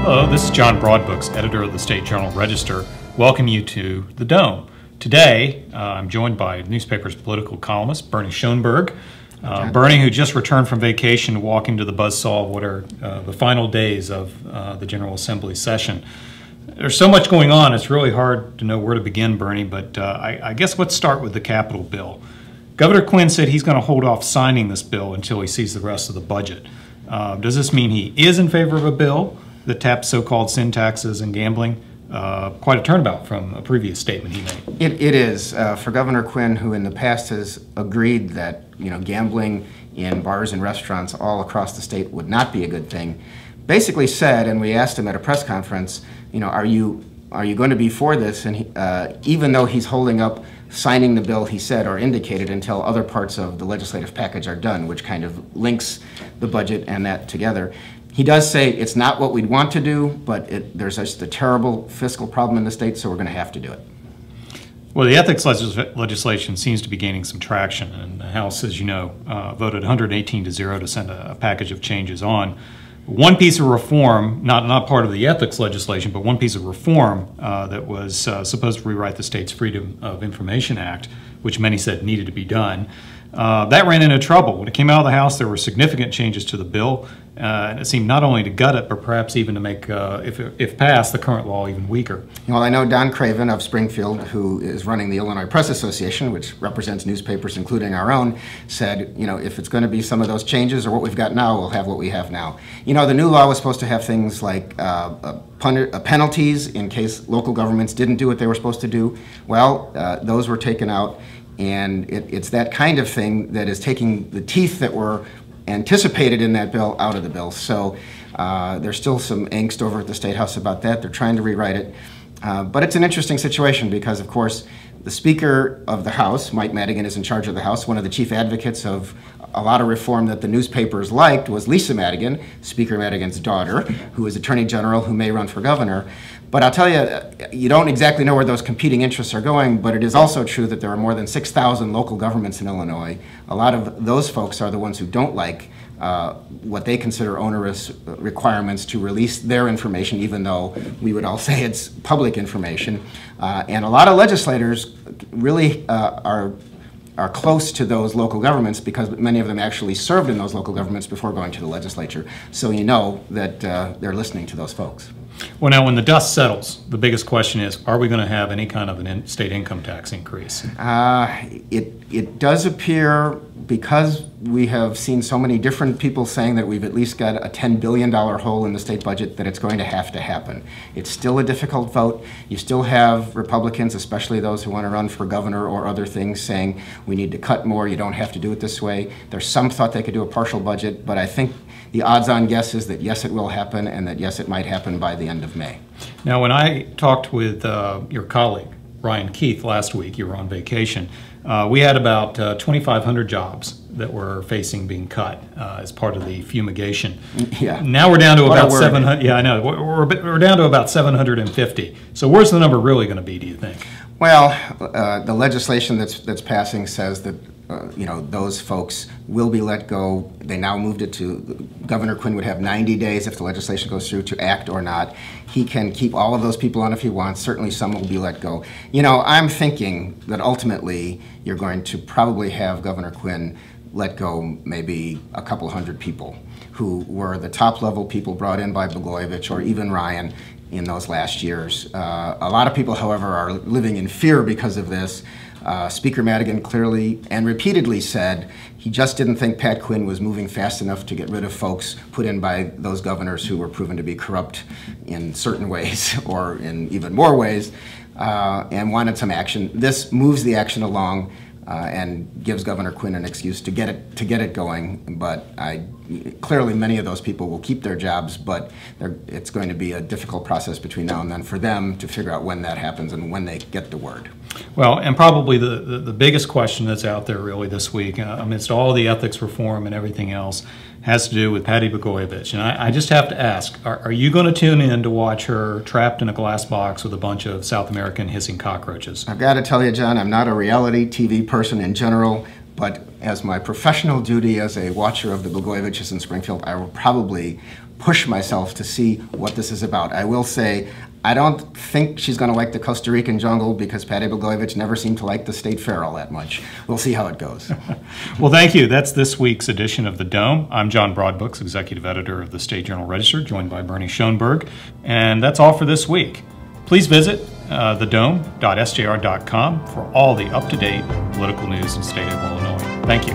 Hello, this is John Broadbooks, editor of the State Journal-Register. Welcome you to The Dome. Today, I'm joined by newspaper's political columnist, Bernie Schoenburg. Bernie, who just returned from vacation, walking to the buzzsaw of what are the final days of the General Assembly session. There's so much going on, it's really hard to know where to begin, Bernie, but I guess let's start with the Capitol bill. Governor Quinn said he's going to hold off signing this bill until he sees the rest of the budget. Does this mean he is in favor of a bill that taps so-called sin taxes and gambling? Quite a turnabout from a previous statement he made. It is. For Governor Quinn, who in the past has agreed that gambling in bars and restaurants all across the state would not be a good thing, basically said, and we asked him at a press conference, are you going to be for this? And even though he's holding up signing the bill, he said, or indicated, until other parts of the legislative package are done, which kind of links the budget and that together. He does say it's not what we'd want to do, but there's just a terrible fiscal problem in the state, so we're going to have to do it. Well, the ethics legislation seems to be gaining some traction, and the House, as you know, voted 118-0 to send a package of changes on. One piece of reform, not part of the ethics legislation, but one piece of reform that was supposed to rewrite the state's Freedom of Information Act, which many said needed to be done, that ran into trouble. When it came out of the House, there were significant changes to the bill, and it seemed not only to gut it, but perhaps even to make, if passed, the current law even weaker. Well, I know Don Craven of Springfield, who is running the Illinois Press Association, which represents newspapers including our own, said, if it's going to be some of those changes or what we've got now, we'll have what we have now. The new law was supposed to have things like penalties in case local governments didn't do what they were supposed to do. Well, those were taken out. And it's that kind of thing that is taking the teeth that were anticipated in that bill out of the bill. So there's still some angst over at the State House about that. They're trying to rewrite it. But it's an interesting situation because, of course, the Speaker of the House, Mike Madigan, is in charge of the House. One of the chief advocates of a lot of reform that the newspapers liked was Lisa Madigan, Speaker Madigan's daughter, who is Attorney General, who may run for governor. But I'll tell you, you don't exactly know where those competing interests are going, but it is also true that there are more than 6,000 local governments in Illinois. A lot of those folks are the ones who don't like what they consider onerous requirements to release their information, even though we would all say it's public information. And a lot of legislators really are close to those local governments because many of them actually served in those local governments before going to the legislature. So you know that they're listening to those folks. Well, now, when the dust settles, the biggest question is, are we going to have any kind of an state income tax increase? It does appear, because we have seen so many different people saying that we've at least got a $10 billion hole in the state budget, that it's going to happen. It's still a difficult vote. You still have Republicans, especially those who want to run for governor or other things, saying we need to cut more, you don't have to do it this way. There's some thought they could do a partial budget, but I think the odds-on guess is that yes, it will happen, and that yes, it might happen by the end of May. Now, when I talked with your colleague, Ryan Keith, last week, you were on vacation, we had about 2,500 jobs that were facing being cut as part of the fumigation. Yeah. Now we're down to about 700. Yeah, I know. We're down to about 750. So where's the number really going to be, do you think? Well, the legislation that's passing says that those folks will be let go. They now moved it to Governor Quinn would have 90 days if the legislation goes through to act or not. He can keep all of those people on if he wants. Certainly some will be let go. I'm thinking that ultimately you're going to probably have Governor Quinn let go maybe a couple hundred people who were the top level people brought in by Blagojevich or even Ryan in those last years. A lot of people, however, are living in fear because of this. Speaker Madigan clearly and repeatedly said he just didn't think Pat Quinn was moving fast enough to get rid of folks put in by those governors who were proven to be corrupt in certain ways or in even more ways, and wanted some action. This moves the action along and gives Governor Quinn an excuse to get it going. But clearly many of those people will keep their jobs, but it's going to be a difficult process between now and then for them to figure out when that happens and when they get the word. Well, and probably the biggest question that's out there really this week, amidst all the ethics reform and everything else, has to do with Patty Blagojevich. And I just have to ask, are you going to tune in to watch her trapped in a glass box with a bunch of South American hissing cockroaches? I've got to tell you, John, I'm not a reality TV person in general, but as my professional duty as a watcher of the Blagojeviches in Springfield, I will probably push myself to see what this is about. I will say, I don't think she's going to like the Costa Rican jungle because Patty Blagojevich never seemed to like the state fair all that much. We'll see how it goes. Well, thank you. That's this week's edition of The Dome. I'm John Broadbooks, Executive Editor of the State Journal-Register, joined by Bernie Schoenburg. And that's all for this week. Please visit thedome.sjr.com for all the up-to-date political news in the state of Illinois. Thank you.